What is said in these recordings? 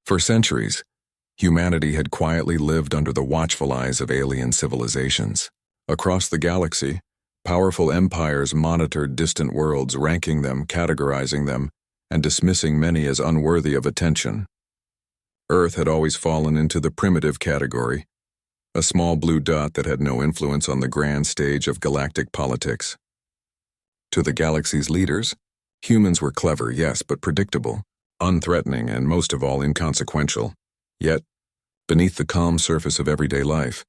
For centuries, humanity had quietly lived under the watchful eyes of alien civilizations. Across the galaxy, powerful empires monitored distant worlds, ranking them, categorizing them, and dismissing many as unworthy of attention. Earth had always fallen into the primitive category, a small blue dot that had no influence on the grand stage of galactic politics. To the galaxy's leaders, humans were clever, yes, but predictable, unthreatening, and most of all inconsequential. Yet, beneath the calm surface of everyday life,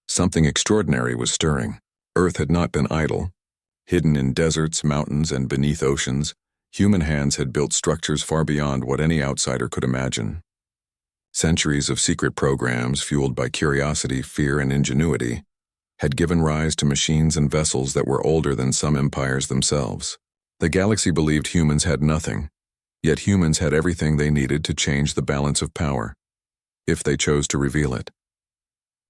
something extraordinary was stirring. Earth had not been idle. Hidden in deserts, mountains, and beneath oceans, human hands had built structures far beyond what any outsider could imagine. Centuries of secret programs, fueled by curiosity, fear, and ingenuity, had given rise to machines and vessels that were older than some empires themselves. The galaxy believed humans had nothing, yet humans had everything they needed to change the balance of power, if they chose to reveal it.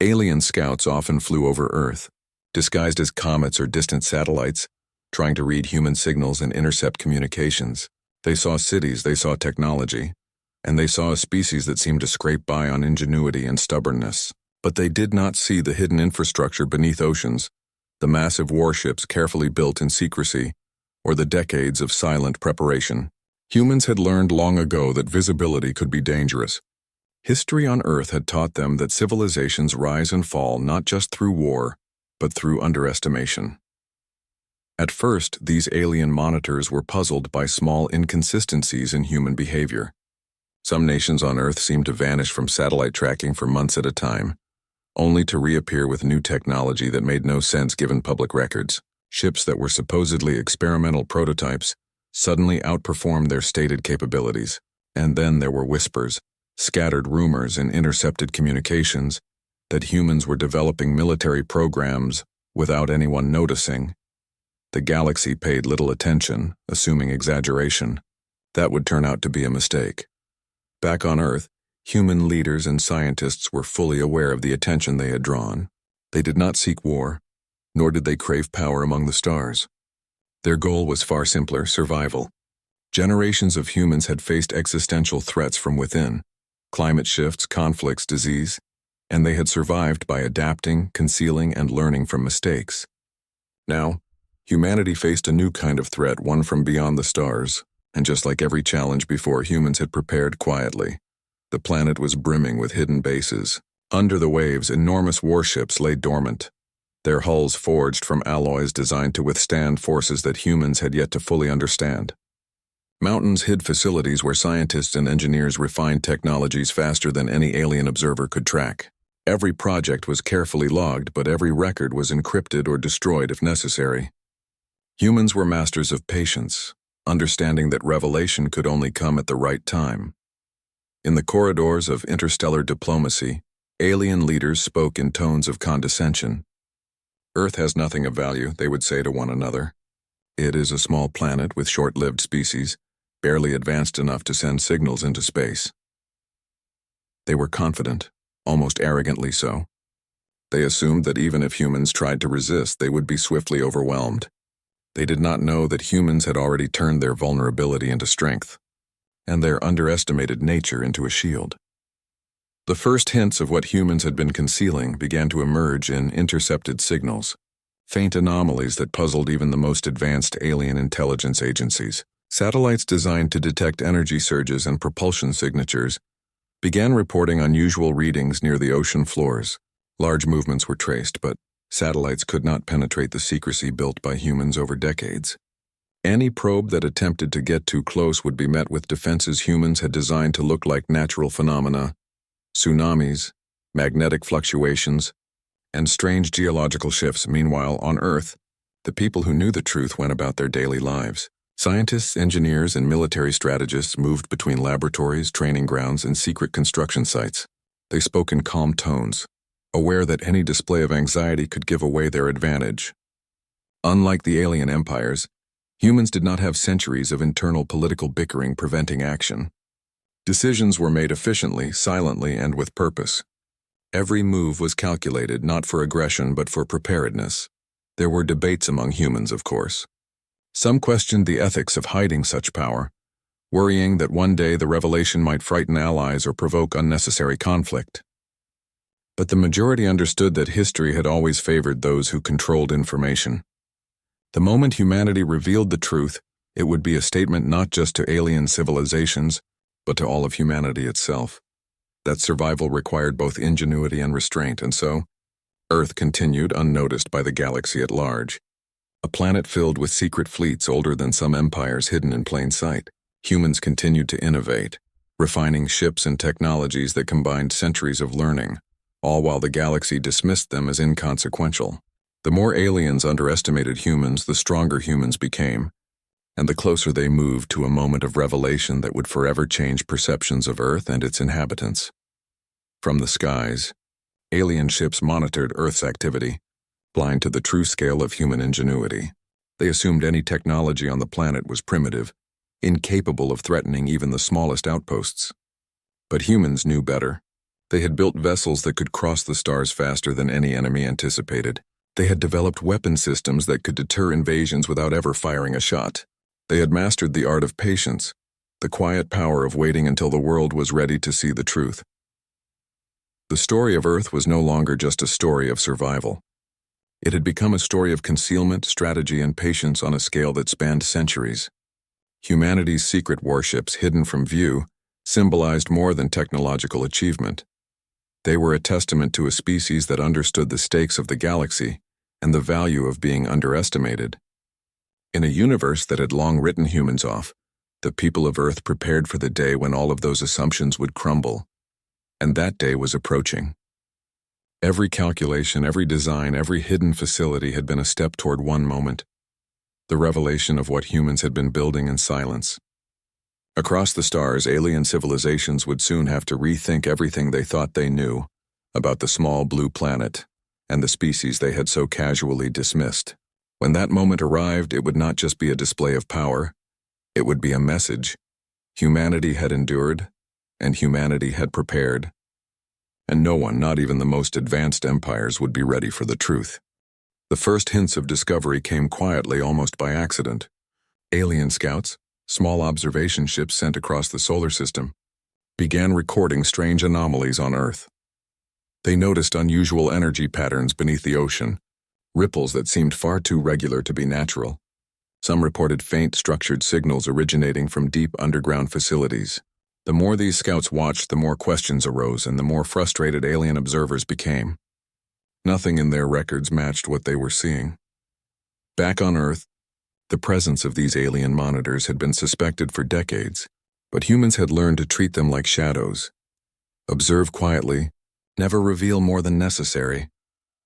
Alien scouts often flew over Earth, disguised as comets or distant satellites, trying to read human signals and intercept communications. They saw cities, they saw technology, and they saw a species that seemed to scrape by on ingenuity and stubbornness. But they did not see the hidden infrastructure beneath oceans, the massive warships carefully built in secrecy, or the decades of silent preparation. Humans had learned long ago that visibility could be dangerous. History on Earth had taught them that civilizations rise and fall not just through war, but through underestimation. At first, these alien monitors were puzzled by small inconsistencies in human behavior. Some nations on Earth seemed to vanish from satellite tracking for months at a time, only to reappear with new technology that made no sense given public records. Ships that were supposedly experimental prototypes suddenly outperformed their stated capabilities. And then there were whispers, scattered rumors, and intercepted communications that humans were developing military programs without anyone noticing. The galaxy paid little attention, assuming exaggeration. That would turn out to be a mistake. Back on Earth, human leaders and scientists were fully aware of the attention they had drawn. They did not seek war, nor did they crave power among the stars. Their goal was far simpler: survival. Generations of humans had faced existential threats from within, climate shifts, conflicts, disease, and they had survived by adapting, concealing, and learning from mistakes. Now, humanity faced a new kind of threat, one from beyond the stars, and just like every challenge before, humans had prepared quietly. The planet was brimming with hidden bases. Under the waves, enormous warships lay dormant, their hulls forged from alloys designed to withstand forces that humans had yet to fully understand. Mountains hid facilities where scientists and engineers refined technologies faster than any alien observer could track. Every project was carefully logged, but every record was encrypted or destroyed if necessary. Humans were masters of patience, understanding that revelation could only come at the right time. In the corridors of interstellar diplomacy, alien leaders spoke in tones of condescension. Earth has nothing of value, they would say to one another. It is a small planet with short-lived species, barely advanced enough to send signals into space. They were confident, almost arrogantly so. They assumed that even if humans tried to resist, they would be swiftly overwhelmed. They did not know that humans had already turned their vulnerability into strength, and their underestimated nature into a shield. The first hints of what humans had been concealing began to emerge in intercepted signals, faint anomalies that puzzled even the most advanced alien intelligence agencies. Satellites designed to detect energy surges and propulsion signatures began reporting unusual readings near the ocean floors. Large movements were traced, but satellites could not penetrate the secrecy built by humans over decades. Any probe that attempted to get too close would be met with defenses humans had designed to look like natural phenomena: tsunamis, magnetic fluctuations, and strange geological shifts. Meanwhile, on Earth, the people who knew the truth went about their daily lives. Scientists, engineers, and military strategists moved between laboratories, training grounds, and secret construction sites. They spoke in calm tones, aware that any display of anxiety could give away their advantage. Unlike the alien empires, humans did not have centuries of internal political bickering preventing action. Decisions were made efficiently, silently, and with purpose. Every move was calculated not for aggression but for preparedness. There were debates among humans, of course. Some questioned the ethics of hiding such power, worrying that one day the revelation might frighten allies or provoke unnecessary conflict. But the majority understood that history had always favored those who controlled information. The moment humanity revealed the truth, it would be a statement not just to alien civilizations, but to all of humanity itself. That survival required both ingenuity and restraint, and so, Earth continued unnoticed by the galaxy at large. A planet filled with secret fleets older than some empires hidden in plain sight. Humans continued to innovate, refining ships and technologies that combined centuries of learning, all while the galaxy dismissed them as inconsequential. The more aliens underestimated humans, the stronger humans became, and the closer they moved to a moment of revelation that would forever change perceptions of Earth and its inhabitants. From the skies, alien ships monitored Earth's activity, blind to the true scale of human ingenuity. They assumed any technology on the planet was primitive, incapable of threatening even the smallest outposts. But humans knew better. They had built vessels that could cross the stars faster than any enemy anticipated. They had developed weapon systems that could deter invasions without ever firing a shot. They had mastered the art of patience, the quiet power of waiting until the world was ready to see the truth. The story of Earth was no longer just a story of survival. It had become a story of concealment, strategy, and patience on a scale that spanned centuries. Humanity's secret warships, hidden from view, symbolized more than technological achievement. They were a testament to a species that understood the stakes of the galaxy and the value of being underestimated. In a universe that had long written humans off, the people of Earth prepared for the day when all of those assumptions would crumble. And that day was approaching. Every calculation, every design, every hidden facility had been a step toward one moment: the revelation of what humans had been building in silence. Across the stars, alien civilizations would soon have to rethink everything they thought they knew about the small blue planet and the species they had so casually dismissed. When that moment arrived, it would not just be a display of power, it would be a message. Humanity had endured, and humanity had prepared. And no one, not even the most advanced empires, would be ready for the truth. The first hints of discovery came quietly, almost by accident. Alien scouts, small observation ships sent across the solar system, began recording strange anomalies on Earth. They noticed unusual energy patterns beneath the ocean, ripples that seemed far too regular to be natural. Some reported faint, structured signals originating from deep underground facilities. The more these scouts watched, the more questions arose and the more frustrated alien observers became. Nothing in their records matched what they were seeing. Back on Earth, the presence of these alien monitors had been suspected for decades, but humans had learned to treat them like shadows. Observe quietly, never reveal more than necessary,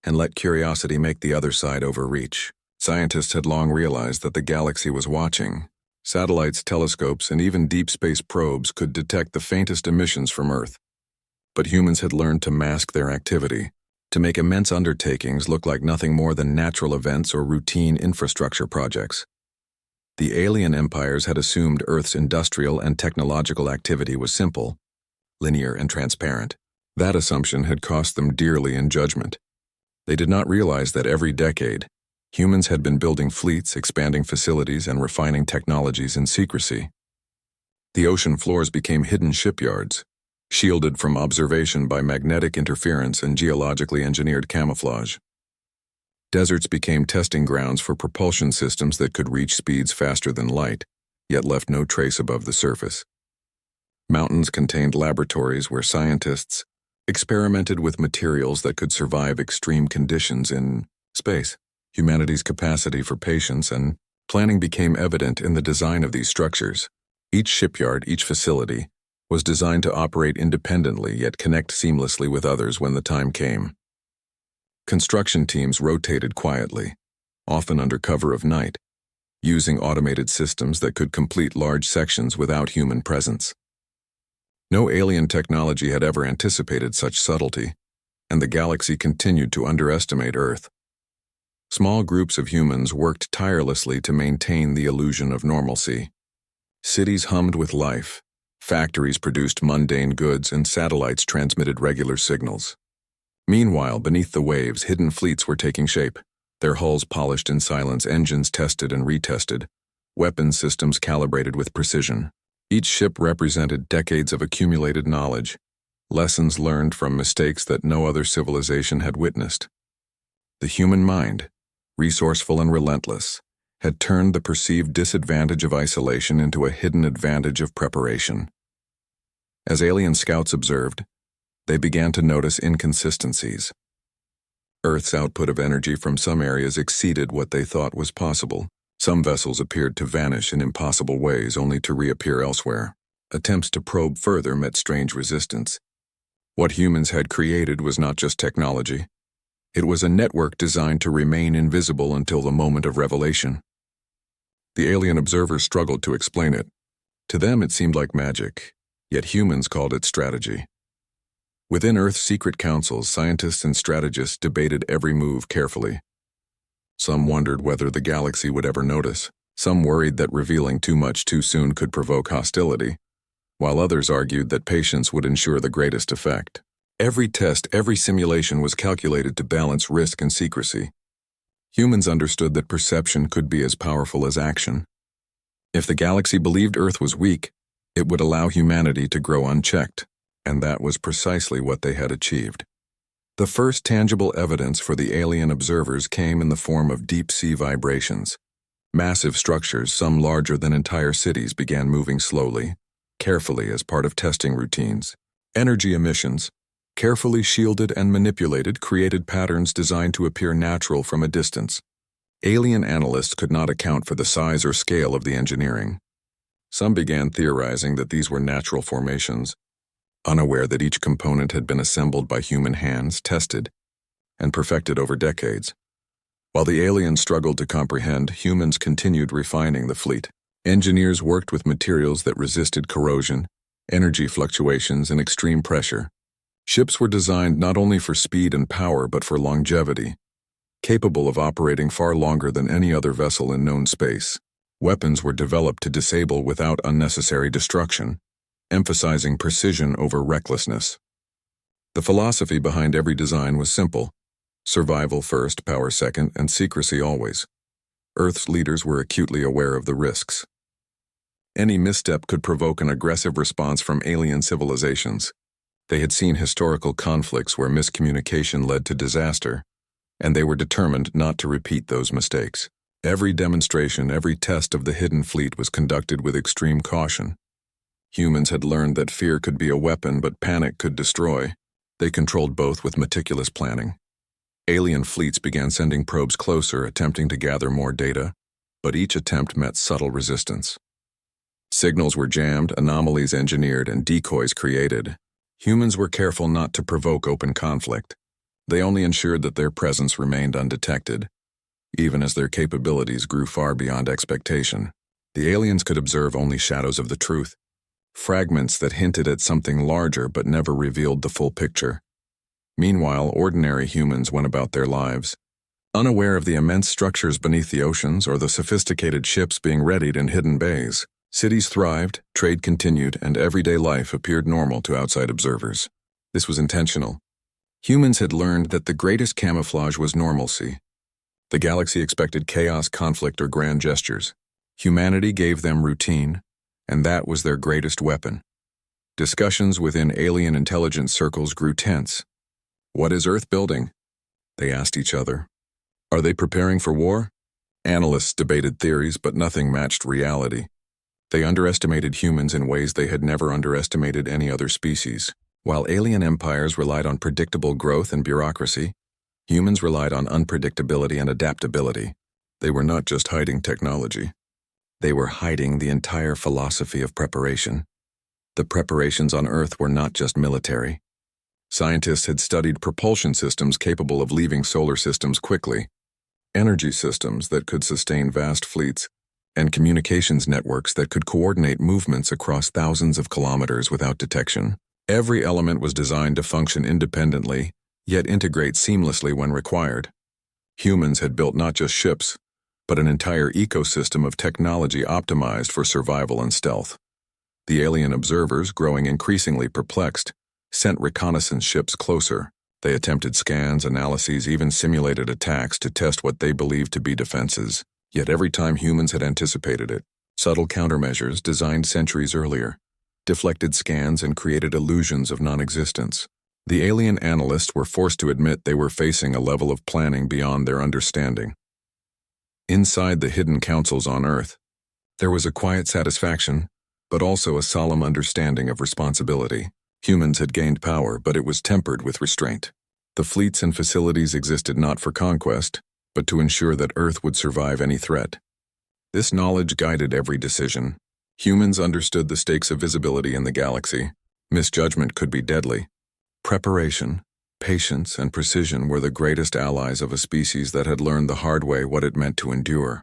and let curiosity make the other side overreach. Scientists had long realized that the galaxy was watching. Satellites, telescopes, and even deep space probes could detect the faintest emissions from Earth. But humans had learned to mask their activity, to make immense undertakings look like nothing more than natural events or routine infrastructure projects. The alien empires had assumed Earth's industrial and technological activity was simple, linear, and transparent. That assumption had cost them dearly in judgment. They did not realize that every decade, humans had been building fleets, expanding facilities, and refining technologies in secrecy. The ocean floors became hidden shipyards, shielded from observation by magnetic interference and geologically engineered camouflage. Deserts became testing grounds for propulsion systems that could reach speeds faster than light, yet left no trace above the surface. Mountains contained laboratories where scientists experimented with materials that could survive extreme conditions in space. Humanity's capacity for patience and planning became evident in the design of these structures. Each shipyard, each facility, was designed to operate independently yet connect seamlessly with others when the time came. Construction teams rotated quietly, often under cover of night, using automated systems that could complete large sections without human presence. No alien technology had ever anticipated such subtlety, and the galaxy continued to underestimate Earth. Small groups of humans worked tirelessly to maintain the illusion of normalcy. Cities hummed with life, factories produced mundane goods, and satellites transmitted regular signals. Meanwhile, beneath the waves, hidden fleets were taking shape, their hulls polished in silence, engines tested and retested, weapons systems calibrated with precision. Each ship represented decades of accumulated knowledge, lessons learned from mistakes that no other civilization had witnessed. The human mind, resourceful and relentless, had turned the perceived disadvantage of isolation into a hidden advantage of preparation. As alien scouts observed, they began to notice inconsistencies. Earth's output of energy from some areas exceeded what they thought was possible. Some vessels appeared to vanish in impossible ways only to reappear elsewhere. Attempts to probe further met strange resistance. What humans had created was not just technology. It was a network designed to remain invisible until the moment of revelation. The alien observers struggled to explain it. To them it seemed like magic, yet humans called it strategy. Within Earth's secret councils, scientists and strategists debated every move carefully. Some wondered whether the galaxy would ever notice. Some worried that revealing too much too soon could provoke hostility, while others argued that patience would ensure the greatest effect. Every test, every simulation was calculated to balance risk and secrecy. Humans understood that perception could be as powerful as action. If the galaxy believed Earth was weak, it would allow humanity to grow unchecked, and that was precisely what they had achieved. The first tangible evidence for the alien observers came in the form of deep-sea vibrations. Massive structures, some larger than entire cities, began moving slowly, carefully as part of testing routines. Energy emissions, carefully shielded and manipulated, created patterns designed to appear natural from a distance. Alien analysts could not account for the size or scale of the engineering. Some began theorizing that these were natural formations, unaware that each component had been assembled by human hands, tested, and perfected over decades. While the aliens struggled to comprehend, humans continued refining the fleet. Engineers worked with materials that resisted corrosion, energy fluctuations, and extreme pressure. Ships were designed not only for speed and power but for longevity, capable of operating far longer than any other vessel in known space. Weapons were developed to disable without unnecessary destruction, emphasizing precision over recklessness. The philosophy behind every design was simple: survival first, power second, and secrecy always. Earth's leaders were acutely aware of the risks. Any misstep could provoke an aggressive response from alien civilizations. They had seen historical conflicts where miscommunication led to disaster, and they were determined not to repeat those mistakes. Every demonstration, every test of the hidden fleet was conducted with extreme caution. Humans had learned that fear could be a weapon, but panic could destroy. They controlled both with meticulous planning. Alien fleets began sending probes closer, attempting to gather more data, but each attempt met subtle resistance. Signals were jammed, anomalies engineered, and decoys created. Humans were careful not to provoke open conflict. They only ensured that their presence remained undetected, even as their capabilities grew far beyond expectation. The aliens could observe only shadows of the truth, fragments that hinted at something larger but never revealed the full picture. Meanwhile, ordinary humans went about their lives, unaware of the immense structures beneath the oceans or the sophisticated ships being readied in hidden bays. Cities thrived, trade continued, and everyday life appeared normal to outside observers. This was intentional. Humans had learned that the greatest camouflage was normalcy. The galaxy expected chaos, conflict, or grand gestures. Humanity gave them routine, and that was their greatest weapon. Discussions within alien intelligence circles grew tense. What is Earth building? They asked each other. Are they preparing for war? Analysts debated theories, but nothing matched reality. They underestimated humans in ways they had never underestimated any other species. While alien empires relied on predictable growth and bureaucracy, humans relied on unpredictability and adaptability. They were not just hiding technology. They were hiding the entire philosophy of preparation. The preparations on Earth were not just military. Scientists had studied propulsion systems capable of leaving solar systems quickly, energy systems that could sustain vast fleets, and communications networks that could coordinate movements across thousands of kilometers without detection. Every element was designed to function independently, yet integrate seamlessly when required. Humans had built not just ships, but an entire ecosystem of technology optimized for survival and stealth. The alien observers, growing increasingly perplexed, sent reconnaissance ships closer. They attempted scans, analyses, even simulated attacks to test what they believed to be defenses. Yet every time humans had anticipated it, Subtle countermeasures designed centuries earlier deflected scans and created illusions of non-existence. The alien analysts were forced to admit they were facing a level of planning beyond their understanding. Inside the hidden councils on Earth, there was a quiet satisfaction, but also a solemn understanding of responsibility. Humans had gained power, but it was tempered with restraint. The fleets and facilities existed not for conquest, but to ensure that Earth would survive any threat. This knowledge guided every decision. Humans understood the stakes of visibility in the galaxy. Misjudgment could be deadly. Preparation, patience, and precision were the greatest allies of a species that had learned the hard way what it meant to endure.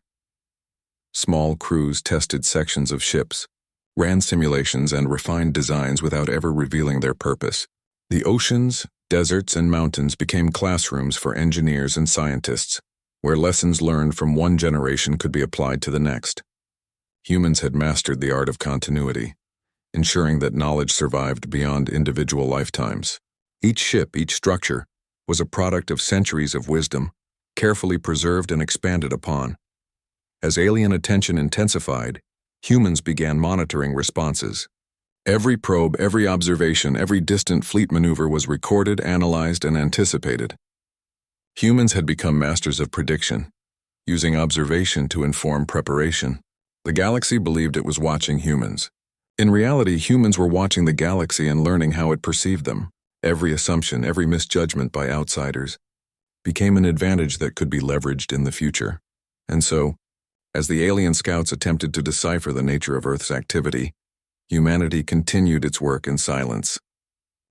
Small crews tested sections of ships, ran simulations, and refined designs without ever revealing their purpose. The oceans, deserts, and mountains became classrooms for engineers and scientists, where lessons learned from one generation could be applied to the next. Humans had mastered the art of continuity, ensuring that knowledge survived beyond individual lifetimes. Each ship, each structure, was a product of centuries of wisdom, carefully preserved and expanded upon. As alien attention intensified, humans began monitoring responses. Every probe, every observation, every distant fleet maneuver was recorded, analyzed, and anticipated. Humans had become masters of prediction, using observation to inform preparation. The galaxy believed it was watching humans. In reality, humans were watching the galaxy and learning how it perceived them. Every assumption, every misjudgment by outsiders became an advantage that could be leveraged in the future. And so, as the alien scouts attempted to decipher the nature of Earth's activity, humanity continued its work in silence.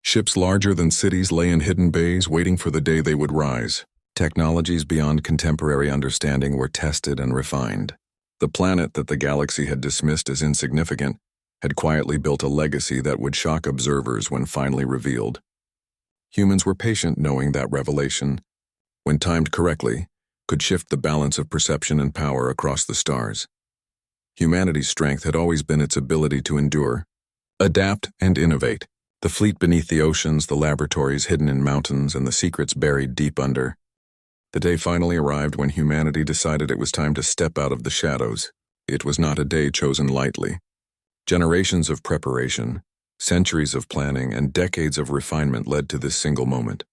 Ships larger than cities lay in hidden bays waiting for the day they would rise. Technologies beyond contemporary understanding were tested and refined. The planet that the galaxy had dismissed as insignificant had quietly built a legacy that would shock observers when finally revealed. Humans were patient, knowing that revelation, when timed correctly, could shift the balance of perception and power across the stars. Humanity's strength had always been its ability to endure, adapt, and innovate. The fleet beneath the oceans, the laboratories hidden in mountains, and the secrets buried deep under. The day finally arrived when humanity decided it was time to step out of the shadows. It was not a day chosen lightly. Generations of preparation, centuries of planning, and decades of refinement led to this single moment.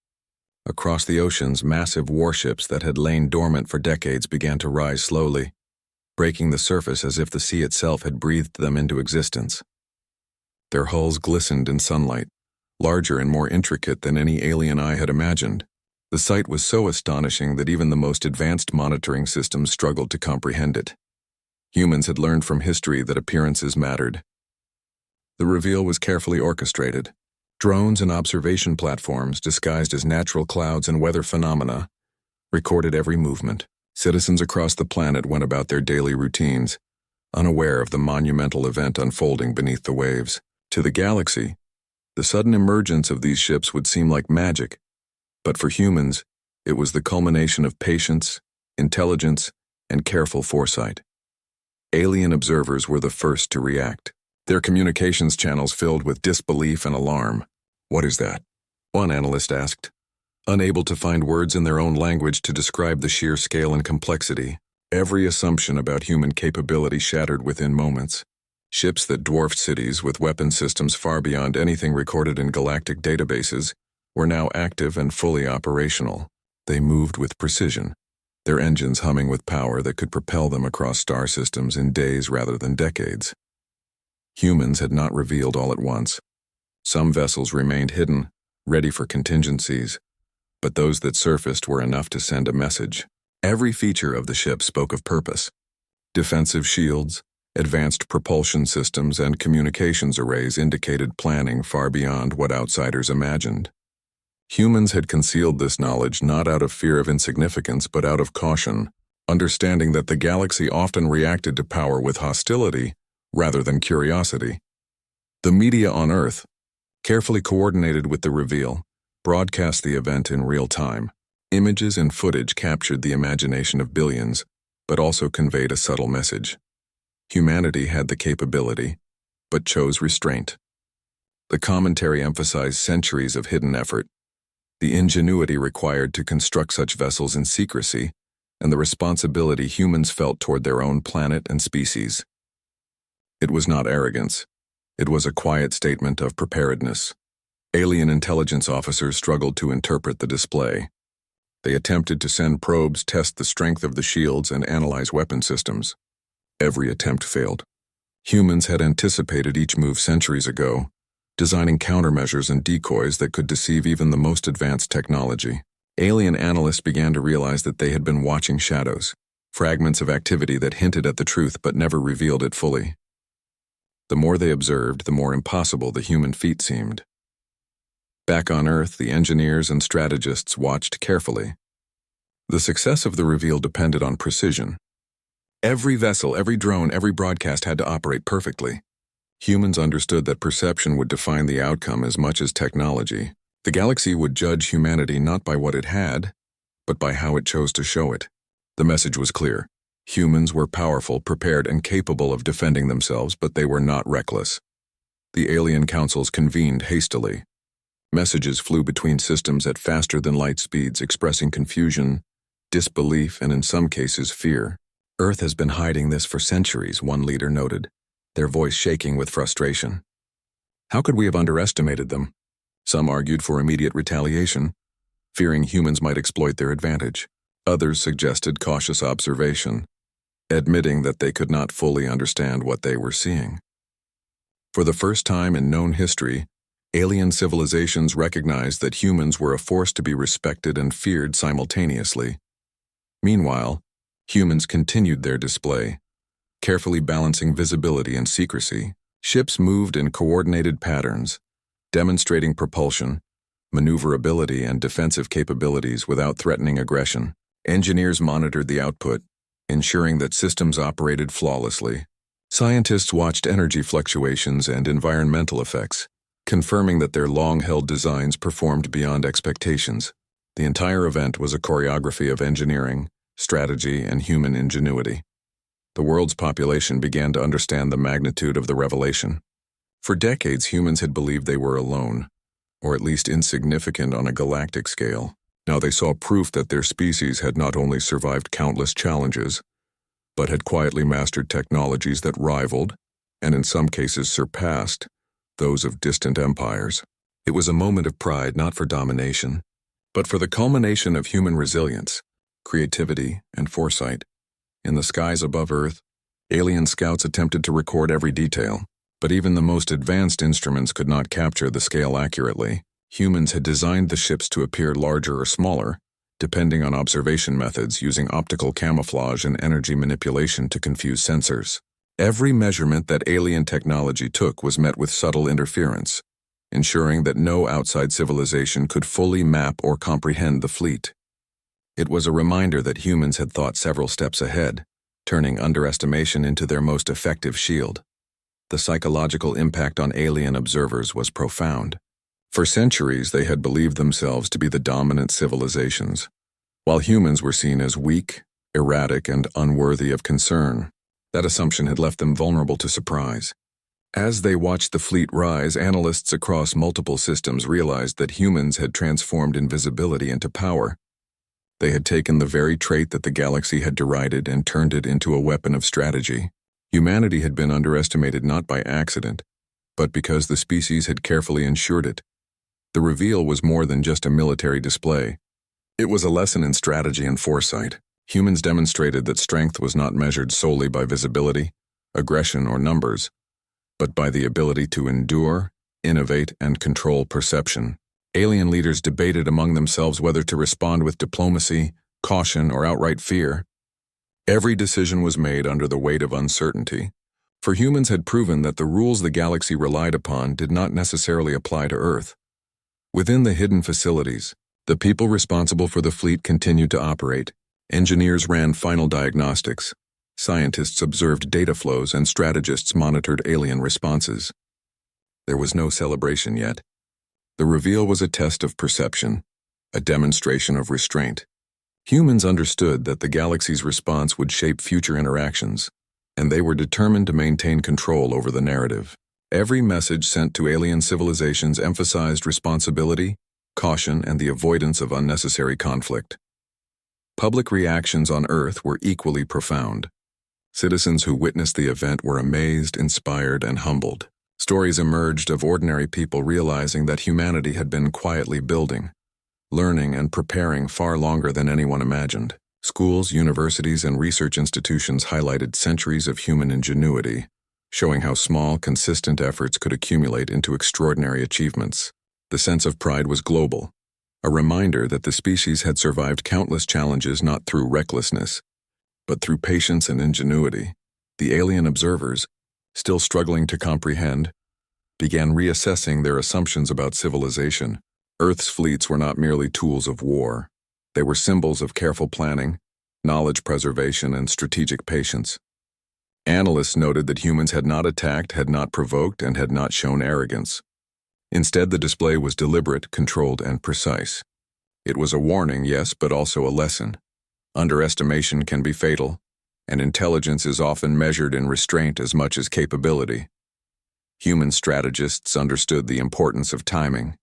Across the oceans, massive warships that had lain dormant for decades began to rise slowly, breaking the surface as if the sea itself had breathed them into existence. Their hulls glistened in sunlight, larger and more intricate than any alien eye had imagined. The sight was so astonishing that even the most advanced monitoring systems struggled to comprehend it. Humans had learned from history that appearances mattered. The reveal was carefully orchestrated. Drones and observation platforms, disguised as natural clouds and weather phenomena, recorded every movement. Citizens across the planet went about their daily routines, unaware of the monumental event unfolding beneath the waves. To the galaxy, the sudden emergence of these ships would seem like magic, but for humans, it was the culmination of patience, intelligence, and careful foresight. Alien observers were the first to react, their communications channels filled with disbelief and alarm. "What is that?" one analyst asked, unable to find words in their own language to describe the sheer scale and complexity. Every assumption about human capability shattered within moments. Ships that dwarfed cities with weapon systems far beyond anything recorded in galactic databases were now active and fully operational. They moved with precision, their engines humming with power that could propel them across star systems in days rather than decades. Humans had not revealed all at once. Some vessels remained hidden, ready for contingencies, but those that surfaced were enough to send a message. Every feature of the ship spoke of purpose. Defensive shields, advanced propulsion systems, and communications arrays indicated planning far beyond what outsiders imagined. Humans had concealed this knowledge not out of fear of insignificance but out of caution, understanding that the galaxy often reacted to power with hostility rather than curiosity. The media on Earth, carefully coordinated with the reveal, broadcast the event in real time. Images and footage captured the imagination of billions, but also conveyed a subtle message. Humanity had the capability, but chose restraint. The commentary emphasized centuries of hidden effort, the ingenuity required to construct such vessels in secrecy, and the responsibility humans felt toward their own planet and species. It was not arrogance. It was a quiet statement of preparedness. Alien intelligence officers struggled to interpret the display. They attempted to send probes, test the strength of the shields, and analyze weapon systems. Every attempt failed. Humans had anticipated each move centuries ago, designing countermeasures and decoys that could deceive even the most advanced technology. Alien analysts began to realize that they had been watching shadows, fragments of activity that hinted at the truth but never revealed it fully. The more they observed, the more impossible the human feat seemed. Back on Earth, the engineers and strategists watched carefully. The success of the reveal depended on precision. Every vessel, every drone, every broadcast had to operate perfectly. Humans understood that perception would define the outcome as much as technology. The galaxy would judge humanity not by what it had, but by how it chose to show it. The message was clear. Humans were powerful, prepared, and capable of defending themselves, but they were not reckless. The alien councils convened hastily. Messages flew between systems at faster-than-light speeds, expressing confusion, disbelief, and in some cases fear. Earth has been hiding this for centuries, one leader noted, their voice shaking with frustration. How could we have underestimated them? Some argued for immediate retaliation, fearing humans might exploit their advantage. Others suggested cautious observation, admitting that they could not fully understand what they were seeing. For the first time in known history, alien civilizations recognized that humans were a force to be respected and feared simultaneously. Meanwhile, humans continued their display, carefully balancing visibility and secrecy. Ships moved in coordinated patterns, demonstrating propulsion, maneuverability, and defensive capabilities without threatening aggression. Engineers monitored the output, ensuring that systems operated flawlessly. Scientists watched energy fluctuations and environmental effects, confirming that their long-held designs performed beyond expectations. The entire event was a choreography of engineering, strategy, and human ingenuity. The world's population began to understand the magnitude of the revelation. For decades, humans had believed they were alone, or at least insignificant on a galactic scale. Now they saw proof that their species had not only survived countless challenges, but had quietly mastered technologies that rivaled, and in some cases surpassed, those of distant empires. It was a moment of pride not for domination, but for the culmination of human resilience, creativity, and foresight. In the skies above Earth, alien scouts attempted to record every detail, but even the most advanced instruments could not capture the scale accurately. Humans had designed the ships to appear larger or smaller, depending on observation methods using optical camouflage and energy manipulation to confuse sensors. Every measurement that alien technology took was met with subtle interference, ensuring that no outside civilization could fully map or comprehend the fleet. It was a reminder that humans had thought several steps ahead, turning underestimation into their most effective shield. The psychological impact on alien observers was profound. For centuries, they had believed themselves to be the dominant civilizations, while humans were seen as weak, erratic, and unworthy of concern. That assumption had left them vulnerable to surprise. As they watched the fleet rise, analysts across multiple systems realized that humans had transformed invisibility into power. They had taken the very trait that the galaxy had derided and turned it into a weapon of strategy. Humanity had been underestimated not by accident, but because the species had carefully ensured it. The reveal was more than just a military display. It was a lesson in strategy and foresight. Humans demonstrated that strength was not measured solely by visibility, aggression, or numbers, but by the ability to endure, innovate, and control perception. Alien leaders debated among themselves whether to respond with diplomacy, caution, or outright fear. Every decision was made under the weight of uncertainty, for humans had proven that the rules the galaxy relied upon did not necessarily apply to Earth. Within the hidden facilities, the people responsible for the fleet continued to operate. Engineers ran final diagnostics, scientists observed data flows, and strategists monitored alien responses. There was no celebration yet. The reveal was a test of perception, a demonstration of restraint. Humans understood that the galaxy's response would shape future interactions, and they were determined to maintain control over the narrative. Every message sent to alien civilizations emphasized responsibility, caution, and the avoidance of unnecessary conflict. Public reactions on Earth were equally profound. Citizens who witnessed the event were amazed, inspired, and humbled. Stories emerged of ordinary people realizing that humanity had been quietly building, learning, and preparing far longer than anyone imagined. Schools, universities, and research institutions highlighted centuries of human ingenuity, showing how small, consistent efforts could accumulate into extraordinary achievements. The sense of pride was global, a reminder that the species had survived countless challenges not through recklessness, but through patience and ingenuity. The alien observers, still struggling to comprehend, began reassessing their assumptions about civilization. Earth's fleets were not merely tools of war. They were symbols of careful planning, knowledge preservation, and strategic patience. Analysts noted that humans had not attacked, had not provoked, and had not shown arrogance. Instead, the display was deliberate, controlled, and precise. It was a warning, yes, but also a lesson. Underestimation can be fatal, and intelligence is often measured in restraint as much as capability. Human strategists understood the importance of timing.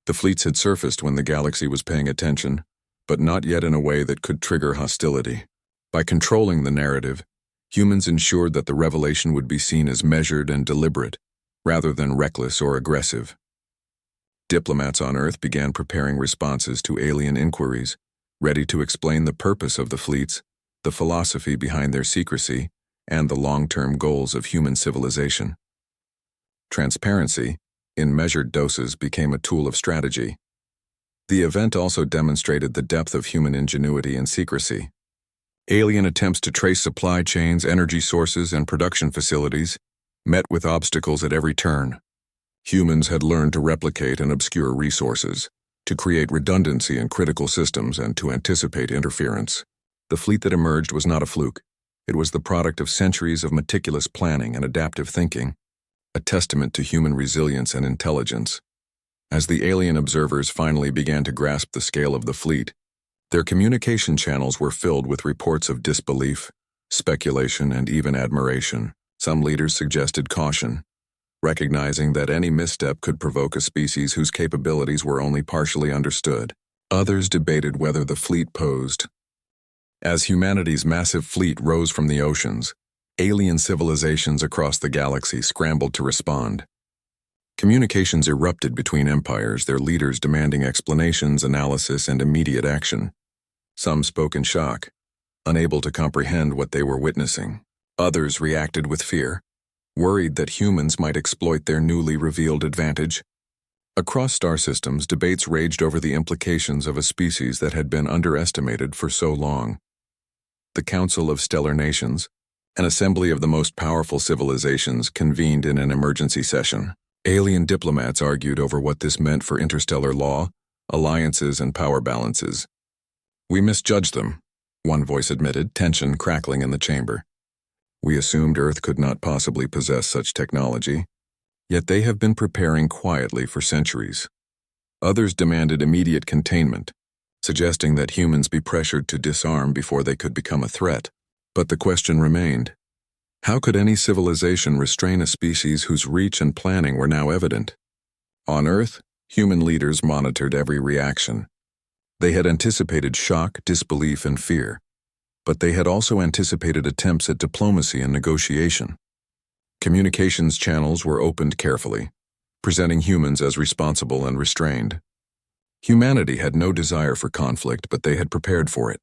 The fleets had surfaced when the galaxy was paying attention, but not yet in a way that could trigger hostility. By controlling the narrative, humans ensured that the revelation would be seen as measured and deliberate, rather than reckless or aggressive. Diplomats on Earth began preparing responses to alien inquiries, ready to explain the purpose of the fleets, the philosophy behind their secrecy, and the long-term goals of human civilization. Transparency, in measured doses, became a tool of strategy. The event also demonstrated the depth of human ingenuity and secrecy. Alien attempts to trace supply chains, energy sources, and production facilities met with obstacles at every turn. Humans had learned to replicate and obscure resources, to create redundancy in critical systems, and to anticipate interference. The fleet that emerged was not a fluke. It was the product of centuries of meticulous planning and adaptive thinking, a testament to human resilience and intelligence. As the alien observers finally began to grasp the scale of the fleet, their communication channels were filled with reports of disbelief, speculation, and even admiration. Some leaders suggested caution, recognizing that any misstep could provoke a species whose capabilities were only partially understood. Others debated whether the fleet posed. As humanity's massive fleet rose from the oceans, alien civilizations across the galaxy scrambled to respond. Communications erupted between empires, their leaders demanding explanations, analysis, and immediate action. Some spoke in shock, unable to comprehend what they were witnessing. Others reacted with fear, worried that humans might exploit their newly revealed advantage. Across star systems, debates raged over the implications of a species that had been underestimated for so long. The Council of Stellar Nations, an assembly of the most powerful civilizations, convened in an emergency session. Alien diplomats argued over what this meant for interstellar law, alliances, and power balances. "We misjudged them," one voice admitted, tension crackling in the chamber. "We assumed Earth could not possibly possess such technology, yet they have been preparing quietly for centuries." Others demanded immediate containment, suggesting that humans be pressured to disarm before they could become a threat. But the question remained: how could any civilization restrain a species whose reach and planning were now evident? On Earth, human leaders monitored every reaction. They had anticipated shock, disbelief, and fear, but they had also anticipated attempts at diplomacy and negotiation. Communications channels were opened carefully, presenting humans as responsible and restrained. Humanity had no desire for conflict, but they had prepared for it.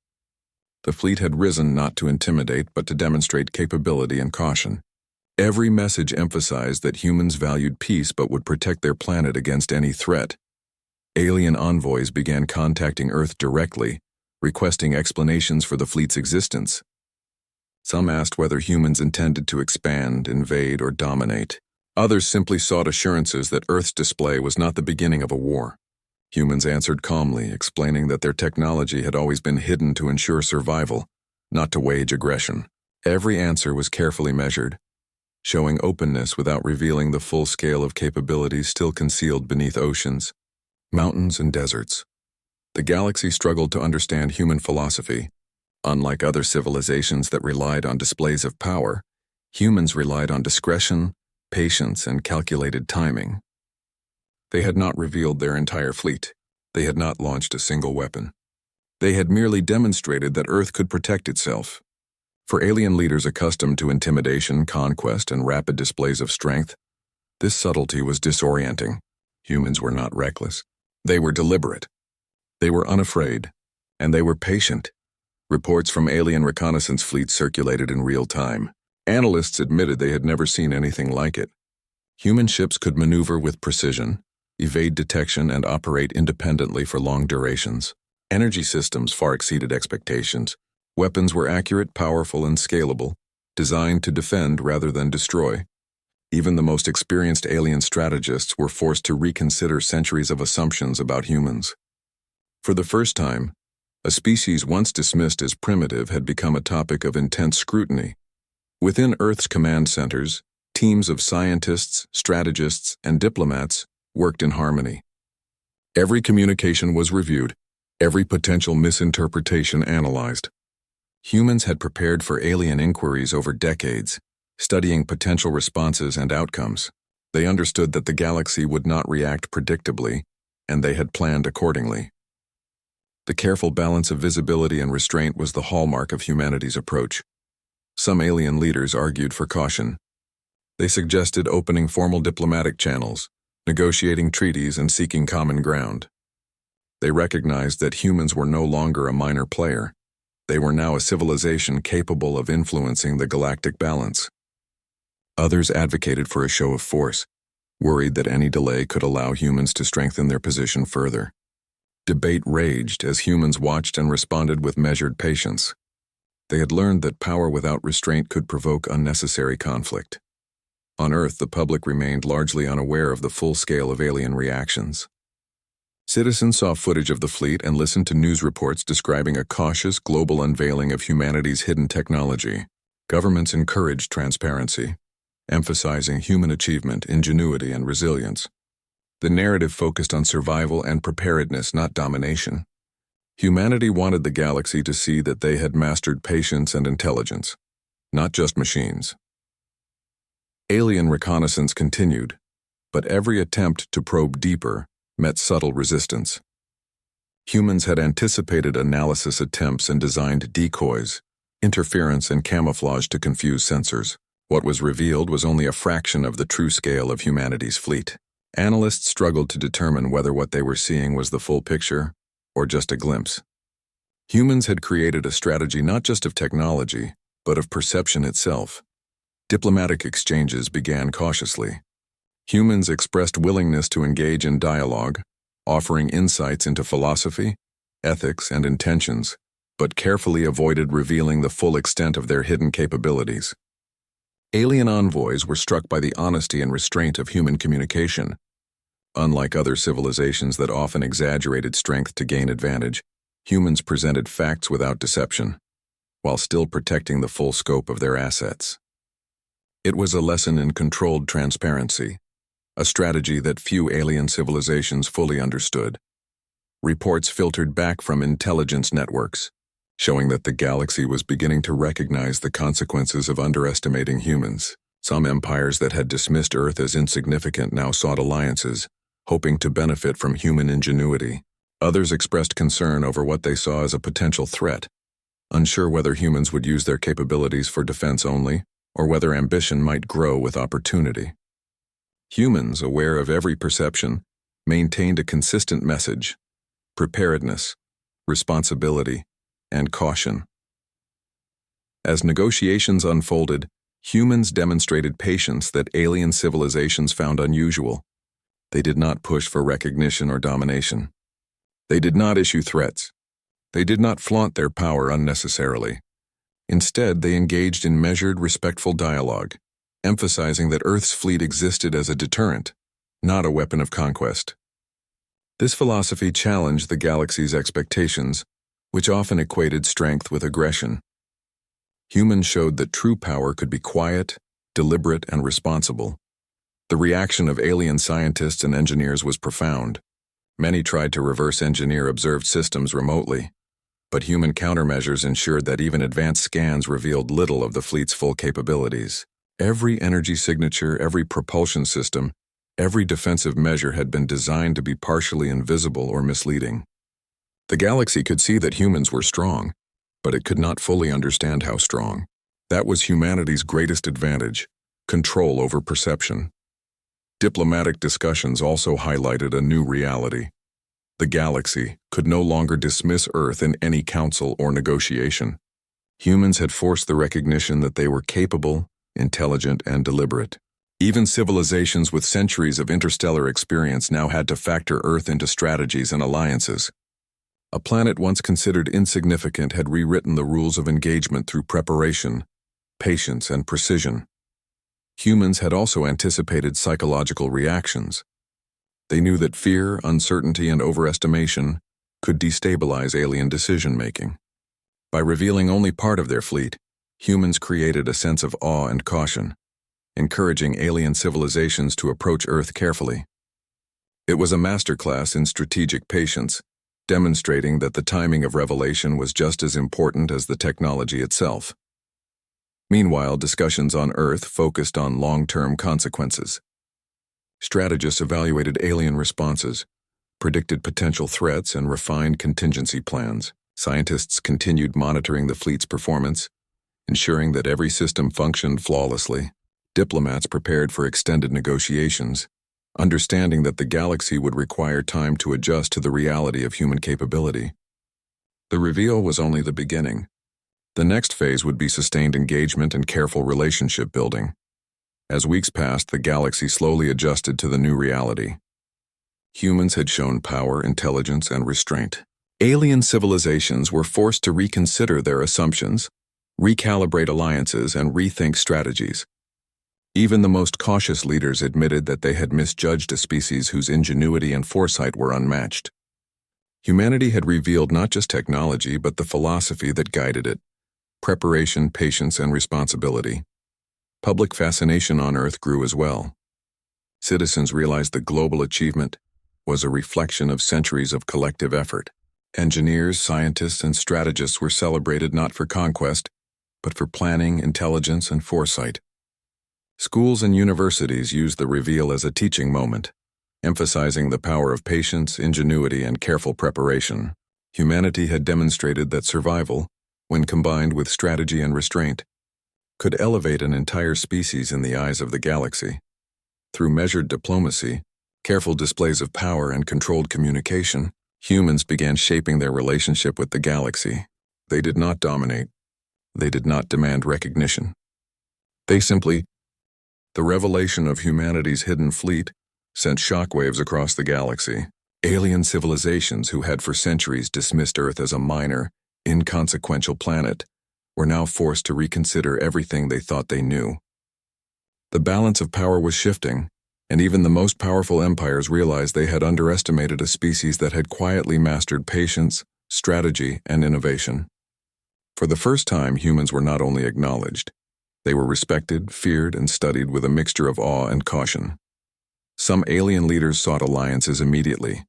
The fleet had risen not to intimidate, but to demonstrate capability and caution. Every message emphasized that humans valued peace but would protect their planet against any threat. Alien envoys began contacting Earth directly, requesting explanations for the fleet's existence. Some asked whether humans intended to expand, invade, or dominate. Others simply sought assurances that Earth's display was not the beginning of a war. Humans answered calmly, explaining that their technology had always been hidden to ensure survival, not to wage aggression. Every answer was carefully measured, showing openness without revealing the full scale of capabilities still concealed beneath oceans, mountains, and deserts. The galaxy struggled to understand human philosophy. Unlike other civilizations that relied on displays of power, humans relied on discretion, patience, and calculated timing. They had not revealed their entire fleet. They had not launched a single weapon. They had merely demonstrated that Earth could protect itself. For alien leaders accustomed to intimidation, conquest, and rapid displays of strength, this subtlety was disorienting. Humans were not reckless. They were deliberate. They were unafraid. And they were patient. Reports from alien reconnaissance fleets circulated in real time. Analysts admitted they had never seen anything like it. Human ships could maneuver with precision, evade detection, and operate independently for long durations. Energy systems far exceeded expectations. Weapons were accurate, powerful, and scalable, designed to defend rather than destroy. Even the most experienced alien strategists were forced to reconsider centuries of assumptions about humans. For the first time, a species once dismissed as primitive had become a topic of intense scrutiny. Within Earth's command centers, teams of scientists, strategists, and diplomats worked in harmony. Every communication was reviewed, every potential misinterpretation analyzed. Humans had prepared for alien inquiries over decades, studying potential responses and outcomes. They understood that the galaxy would not react predictably, and they had planned accordingly. The careful balance of visibility and restraint was the hallmark of humanity's approach. Some alien leaders argued for caution. They suggested opening formal diplomatic channels, negotiating treaties, and seeking common ground. They recognized that humans were no longer a minor player. They were now a civilization capable of influencing the galactic balance. Others advocated for a show of force, worried that any delay could allow humans to strengthen their position further. Debate raged as humans watched and responded with measured patience. They had learned that power without restraint could provoke unnecessary conflict. On Earth, the public remained largely unaware of the full scale of alien reactions. Citizens saw footage of the fleet and listened to news reports describing a cautious global unveiling of humanity's hidden technology. Governments encouraged transparency, emphasizing human achievement, ingenuity, and resilience. The narrative focused on survival and preparedness, not domination. Humanity wanted the galaxy to see that they had mastered patience and intelligence, not just machines. Alien reconnaissance continued, but every attempt to probe deeper met subtle resistance. Humans had anticipated analysis attempts and designed decoys, interference, and camouflage to confuse sensors. What was revealed was only a fraction of the true scale of humanity's fleet. Analysts struggled to determine whether what they were seeing was the full picture or just a glimpse. Humans had created a strategy not just of technology, but of perception itself. Diplomatic exchanges began cautiously. Humans expressed willingness to engage in dialogue, offering insights into philosophy, ethics, and intentions, but carefully avoided revealing the full extent of their hidden capabilities. Alien envoys were struck by the honesty and restraint of human communication. Unlike other civilizations that often exaggerated strength to gain advantage, humans presented facts without deception, while still protecting the full scope of their assets. It was a lesson in controlled transparency, a strategy that few alien civilizations fully understood. Reports filtered back from intelligence networks, showing that the galaxy was beginning to recognize the consequences of underestimating humans. Some empires that had dismissed Earth as insignificant now sought alliances, hoping to benefit from human ingenuity. Others expressed concern over what they saw as a potential threat, unsure whether humans would use their capabilities for defense only, or whether ambition might grow with opportunity. Humans, aware of every perception, maintained a consistent message: preparedness, responsibility, and caution. As negotiations unfolded, humans demonstrated patience that alien civilizations found unusual. They did not push for recognition or domination. They did not issue threats. They did not flaunt their power unnecessarily. Instead, they engaged in measured, respectful dialogue, emphasizing that Earth's fleet existed as a deterrent, not a weapon of conquest. This philosophy challenged the galaxy's expectations, which often equated strength with aggression. Humans showed that true power could be quiet, deliberate, and responsible. The reaction of alien scientists and engineers was profound. Many tried to reverse engineer observed systems remotely, but human countermeasures ensured that even advanced scans revealed little of the fleet's full capabilities. Every energy signature, every propulsion system, every defensive measure had been designed to be partially invisible or misleading. The galaxy could see that humans were strong, but it could not fully understand how strong. That was humanity's greatest advantage: control over perception. Diplomatic discussions also highlighted a new reality. The galaxy could no longer dismiss Earth in any council or negotiation. Humans had forced the recognition that they were capable, intelligent, and deliberate. Even civilizations with centuries of interstellar experience now had to factor Earth into strategies and alliances. A planet once considered insignificant had rewritten the rules of engagement through preparation, patience, and precision. Humans had also anticipated psychological reactions. They knew that fear, uncertainty, and overestimation could destabilize alien decision-making. By revealing only part of their fleet, humans created a sense of awe and caution, encouraging alien civilizations to approach Earth carefully. It was a masterclass in strategic patience, demonstrating that the timing of revelation was just as important as the technology itself. Meanwhile, discussions on Earth focused on long-term consequences. Strategists evaluated alien responses, predicted potential threats, and refined contingency plans. Scientists continued monitoring the fleet's performance, ensuring that every system functioned flawlessly. Diplomats prepared for extended negotiations, understanding that the galaxy would require time to adjust to the reality of human capability. The reveal was only the beginning. The next phase would be sustained engagement and careful relationship building. As weeks passed, the galaxy slowly adjusted to the new reality. Humans had shown power, intelligence, and restraint. Alien civilizations were forced to reconsider their assumptions, recalibrate alliances, and rethink strategies. Even the most cautious leaders admitted that they had misjudged a species whose ingenuity and foresight were unmatched. Humanity had revealed not just technology, but the philosophy that guided it: preparation, patience, and responsibility. Public fascination on Earth grew as well. Citizens realized that global achievement was a reflection of centuries of collective effort. Engineers, scientists, and strategists were celebrated not for conquest, but for planning, intelligence, and foresight. Schools and universities used the reveal as a teaching moment, emphasizing the power of patience, ingenuity, and careful preparation. Humanity had demonstrated that survival, when combined with strategy and restraint, could elevate an entire species in the eyes of the galaxy. Through measured diplomacy, careful displays of power, and controlled communication, humans began shaping their relationship with the galaxy. They did not dominate. They did not demand recognition. The revelation of humanity's hidden fleet sent shockwaves across the galaxy. Alien civilizations who had for centuries dismissed Earth as a minor, inconsequential planet were now forced to reconsider everything they thought they knew. The balance of power was shifting, and even the most powerful empires realized they had underestimated a species that had quietly mastered patience, strategy, and innovation. For the first time, humans were not only acknowledged, they were respected, feared, and studied with a mixture of awe and caution. Some alien leaders sought alliances immediately.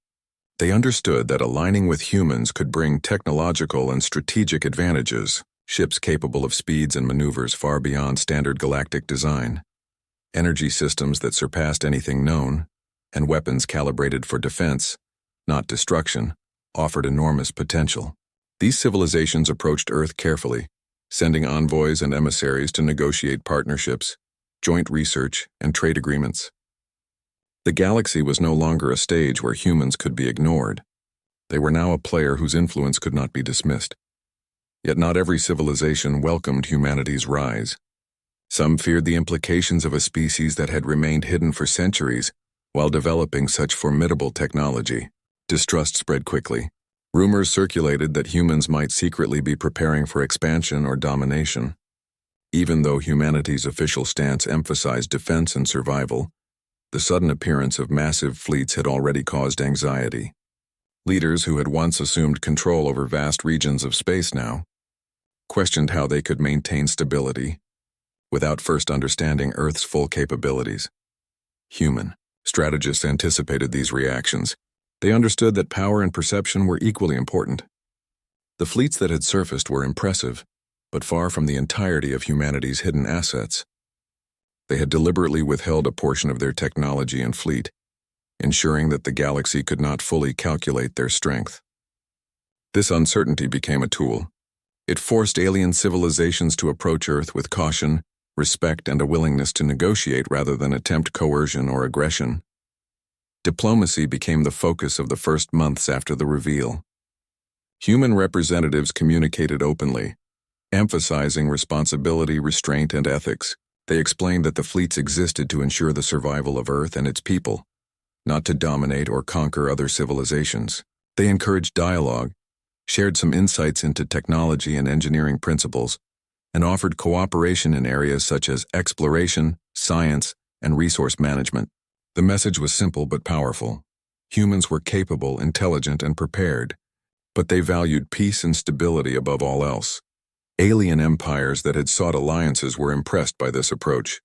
They understood that aligning with humans could bring technological and strategic advantages: ships capable of speeds and maneuvers far beyond standard galactic design, energy systems that surpassed anything known, and weapons calibrated for defense, not destruction, offered enormous potential. These civilizations approached Earth carefully, sending envoys and emissaries to negotiate partnerships, joint research, and trade agreements. The galaxy was no longer a stage where humans could be ignored. They were now a player whose influence could not be dismissed. Yet not every civilization welcomed humanity's rise. Some feared the implications of a species that had remained hidden for centuries while developing such formidable technology. Distrust spread quickly. Rumors circulated that humans might secretly be preparing for expansion or domination. Even though humanity's official stance emphasized defense and survival, the sudden appearance of massive fleets had already caused anxiety. Leaders who had once assumed control over vast regions of space now questioned how they could maintain stability without first understanding Earth's full capabilities. Human strategists anticipated these reactions. They understood that power and perception were equally important. The fleets that had surfaced were impressive, but far from the entirety of humanity's hidden assets. They had deliberately withheld a portion of their technology and fleet, ensuring that the galaxy could not fully calculate their strength. This uncertainty became a tool. It forced alien civilizations to approach Earth with caution, respect, and a willingness to negotiate rather than attempt coercion or aggression. Diplomacy became the focus of the first months after the reveal. Human representatives communicated openly, emphasizing responsibility, restraint, and ethics. They explained that the fleets existed to ensure the survival of Earth and its people, not to dominate or conquer other civilizations. They encouraged dialogue, shared some insights into technology and engineering principles, and offered cooperation in areas such as exploration, science, and resource management. The message was simple but powerful. Humans were capable, intelligent, and prepared, but they valued peace and stability above all else. Alien empires that had sought alliances were impressed by this approach.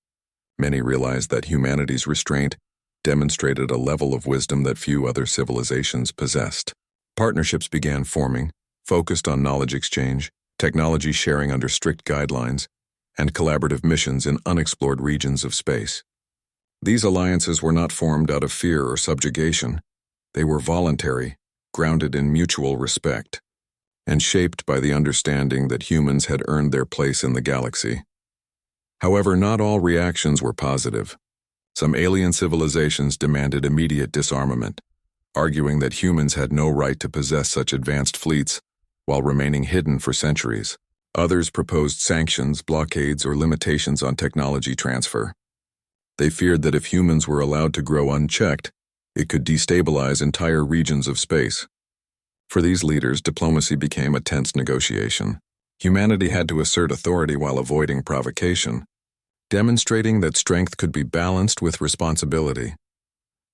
Many realized that humanity's restraint demonstrated a level of wisdom that few other civilizations possessed. Partnerships began forming, focused on knowledge exchange, technology sharing under strict guidelines, and collaborative missions in unexplored regions of space. These alliances were not formed out of fear or subjugation. They were voluntary, grounded in mutual respect, and shaped by the understanding that humans had earned their place in the galaxy. However, not all reactions were positive. Some alien civilizations demanded immediate disarmament, arguing that humans had no right to possess such advanced fleets while remaining hidden for centuries. Others proposed sanctions, blockades, or limitations on technology transfer. They feared that if humans were allowed to grow unchecked, it could destabilize entire regions of space. For these leaders, diplomacy became a tense negotiation. Humanity had to assert authority while avoiding provocation, demonstrating that strength could be balanced with responsibility.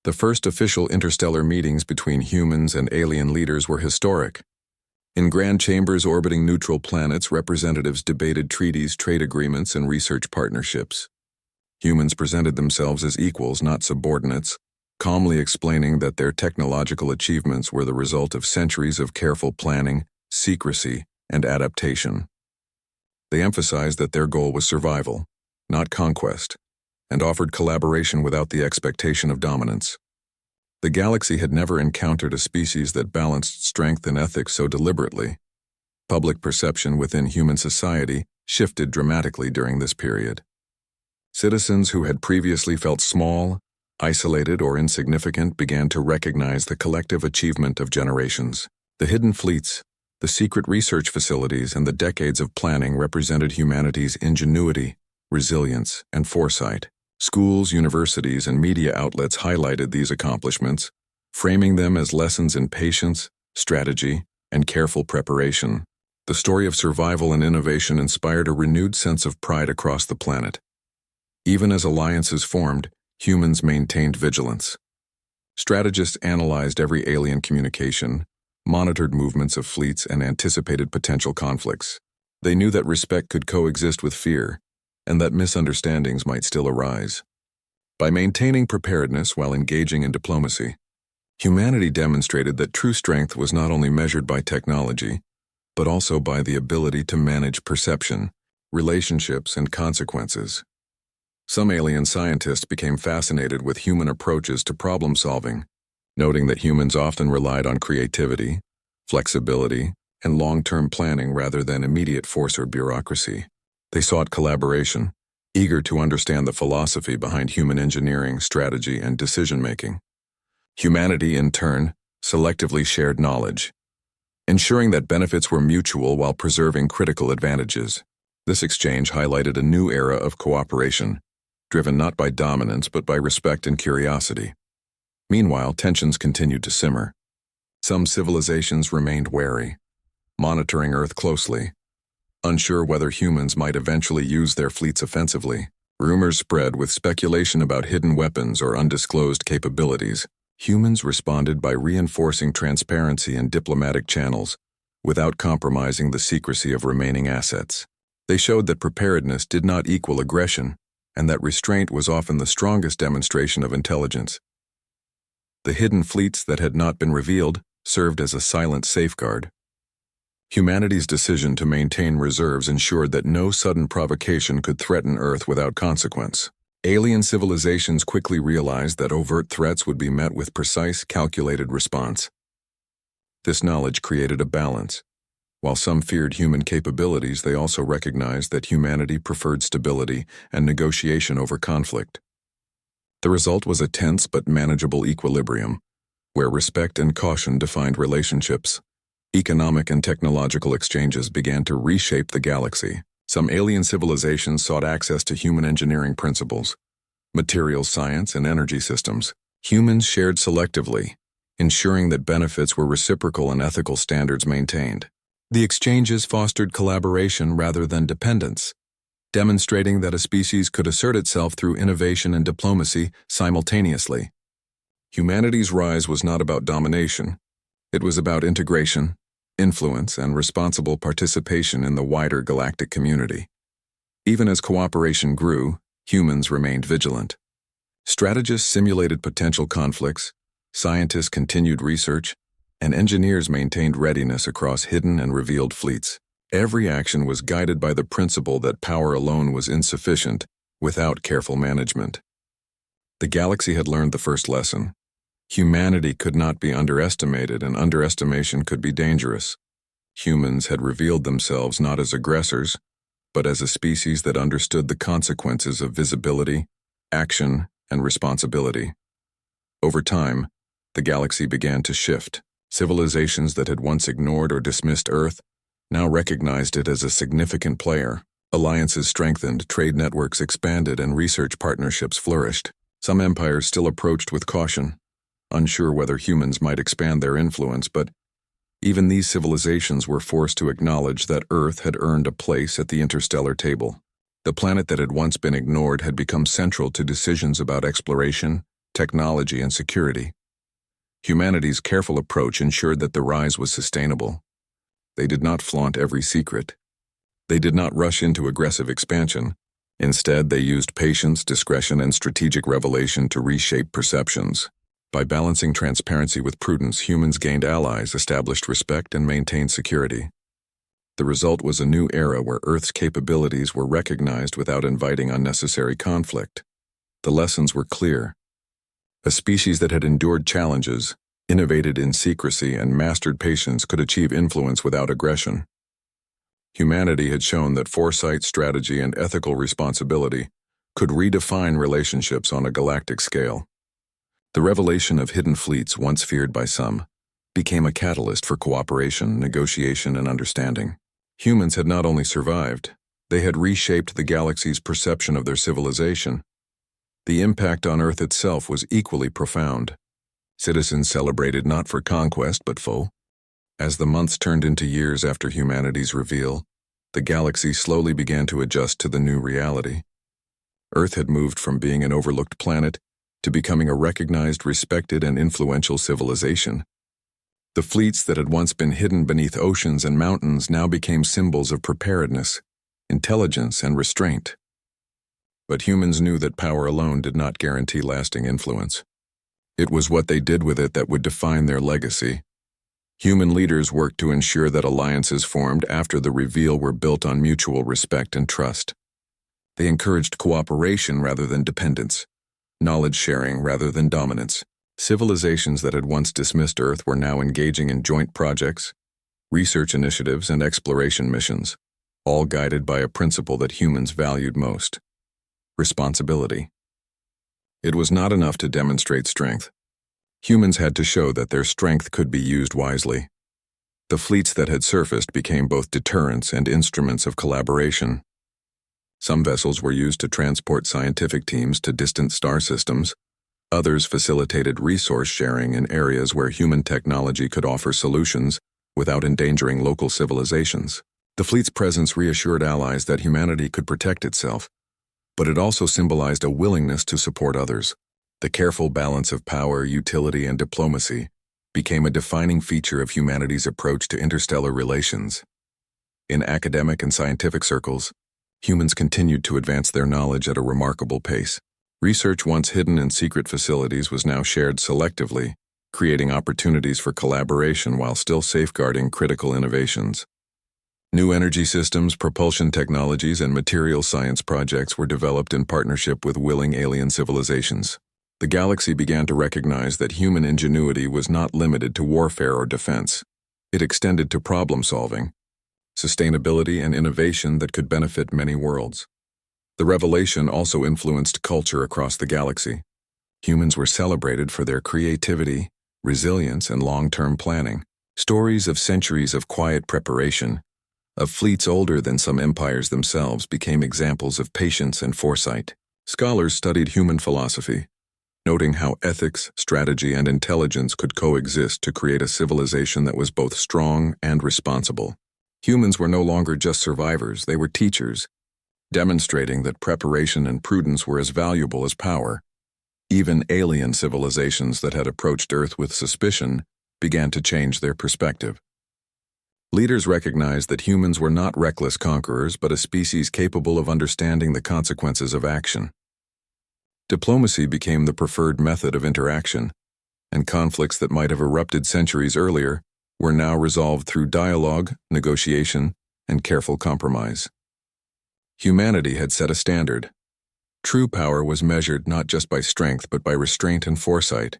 The first official interstellar meetings between humans and alien leaders were historic. In grand chambers orbiting neutral planets, representatives debated treaties, trade agreements, and research partnerships. Humans presented themselves as equals, not subordinates, calmly explaining that their technological achievements were the result of centuries of careful planning, secrecy, and adaptation. They emphasized that their goal was survival, not conquest, and offered collaboration without the expectation of dominance. The galaxy had never encountered a species that balanced strength and ethics so deliberately. Public perception within human society shifted dramatically during this period. Citizens who had previously felt small, isolated, or insignificant began to recognize the collective achievement of generations. The hidden fleets, the secret research facilities, and the decades of planning represented humanity's ingenuity, resilience, and foresight. Schools, universities, and media outlets highlighted these accomplishments, framing them as lessons in patience, strategy, and careful preparation. The story of survival and innovation inspired a renewed sense of pride across the planet. Even as alliances formed, humans maintained vigilance. Strategists analyzed every alien communication, monitored movements of fleets, and anticipated potential conflicts. They knew that respect could coexist with fear, and that misunderstandings might still arise. By maintaining preparedness while engaging in diplomacy, humanity demonstrated that true strength was not only measured by technology, but also by the ability to manage perception, relationships, and consequences. Some alien scientists became fascinated with human approaches to problem-solving, noting that humans often relied on creativity, flexibility, and long-term planning rather than immediate force or bureaucracy. They sought collaboration, eager to understand the philosophy behind human engineering, strategy, and decision-making. Humanity, in turn, selectively shared knowledge, ensuring that benefits were mutual while preserving critical advantages. This exchange highlighted a new era of cooperation, driven not by dominance but by respect and curiosity. Meanwhile, tensions continued to simmer. Some civilizations remained wary, monitoring Earth closely, unsure whether humans might eventually use their fleets offensively. Rumors spread with speculation about hidden weapons or undisclosed capabilities. Humans responded by reinforcing transparency and diplomatic channels, without compromising the secrecy of remaining assets. They showed that preparedness did not equal aggression, and that restraint was often the strongest demonstration of intelligence. The hidden fleets that had not been revealed served as a silent safeguard. Humanity's decision to maintain reserves ensured that no sudden provocation could threaten Earth without consequence. Alien civilizations quickly realized that overt threats would be met with precise, calculated response. This knowledge created a balance, While some feared human capabilities, they also recognized that humanity preferred stability and negotiation over conflict. The result was a tense but manageable equilibrium, where respect and caution defined relationships. Economic and technological exchanges began to reshape the galaxy. Some alien civilizations sought access to human engineering principles, materials science, and energy systems. Humans shared selectively, ensuring that benefits were reciprocal and ethical standards maintained. The exchanges fostered collaboration rather than dependence, demonstrating that a species could assert itself through innovation and diplomacy simultaneously. Humanity's rise was not about domination. It was about integration, influence, and responsible participation in the wider galactic community. Even as cooperation grew, humans remained vigilant. Strategists simulated potential conflicts, scientists continued research, and engineers maintained readiness across hidden and revealed fleets. Every action was guided by the principle that power alone was insufficient without careful management. The galaxy had learned the first lesson. Humanity could not be underestimated, and underestimation could be dangerous. Humans had revealed themselves not as aggressors, but as a species that understood the consequences of visibility, action, and responsibility. Over time, the galaxy began to shift. Civilizations that had once ignored or dismissed Earth now recognized it as a significant player. Alliances strengthened, trade networks expanded, and research partnerships flourished. Some empires still approached with caution, unsure whether humans might expand their influence, but even these civilizations were forced to acknowledge that Earth had earned a place at the interstellar table. The planet that had once been ignored had become central to decisions about exploration, technology, and security. Humanity's careful approach ensured that the rise was sustainable. They did not flaunt every secret. They did not rush into aggressive expansion. Instead, they used patience, discretion, and strategic revelation to reshape perceptions. By balancing transparency with prudence, humans gained allies, established respect, and maintained security. The result was a new era where Earth's capabilities were recognized without inviting unnecessary conflict. The lessons were clear. A species that had endured challenges, innovated in secrecy, and mastered patience could achieve influence without aggression. Humanity had shown that foresight, strategy, and ethical responsibility could redefine relationships on a galactic scale. The revelation of hidden fleets, once feared by some, became a catalyst for cooperation, negotiation, and understanding. Humans had not only survived, they had reshaped the galaxy's perception of their civilization. The impact on Earth itself was equally profound. Citizens celebrated not for conquest but foe. As the months turned into years after humanity's reveal, the galaxy slowly began to adjust to the new reality. Earth had moved from being an overlooked planet to becoming a recognized, respected, and influential civilization. The fleets that had once been hidden beneath oceans and mountains now became symbols of preparedness, intelligence, and restraint. But humans knew that power alone did not guarantee lasting influence. It was what they did with it that would define their legacy. Human leaders worked to ensure that alliances formed after the reveal were built on mutual respect and trust. They encouraged cooperation rather than dependence, knowledge sharing rather than dominance. Civilizations that had once dismissed Earth were now engaging in joint projects, research initiatives, and exploration missions, all guided by a principle that humans valued most: responsibility. It was not enough to demonstrate strength. Humans had to show that their strength could be used wisely. The fleets that had surfaced became both deterrents and instruments of collaboration. Some vessels were used to transport scientific teams to distant star systems. Others facilitated resource sharing in areas where human technology could offer solutions without endangering local civilizations. The fleet's presence reassured allies that humanity could protect itself, but it also symbolized a willingness to support others. The careful balance of power, utility, and diplomacy became a defining feature of humanity's approach to interstellar relations. In academic and scientific circles, humans continued to advance their knowledge at a remarkable pace. Research once hidden in secret facilities was now shared selectively, creating opportunities for collaboration while still safeguarding critical innovations. New energy systems, propulsion technologies, and material science projects were developed in partnership with willing alien civilizations. The galaxy began to recognize that human ingenuity was not limited to warfare or defense. It extended to problem-solving, sustainability, and innovation that could benefit many worlds. The revelation also influenced culture across the galaxy. Humans were celebrated for their creativity, resilience, and long-term planning. Stories of centuries of quiet preparation, of fleets older than some empires themselves, became examples of patience and foresight. Scholars studied human philosophy, noting how ethics, strategy, and intelligence could coexist to create a civilization that was both strong and responsible. Humans were no longer just survivors, they were teachers, demonstrating that preparation and prudence were as valuable as power. Even alien civilizations that had approached Earth with suspicion began to change their perspective. Leaders recognized that humans were not reckless conquerors, but a species capable of understanding the consequences of action. Diplomacy became the preferred method of interaction, and conflicts that might have erupted centuries earlier were now resolved through dialogue, negotiation, and careful compromise. Humanity had set a standard. True power was measured not just by strength but by restraint and foresight.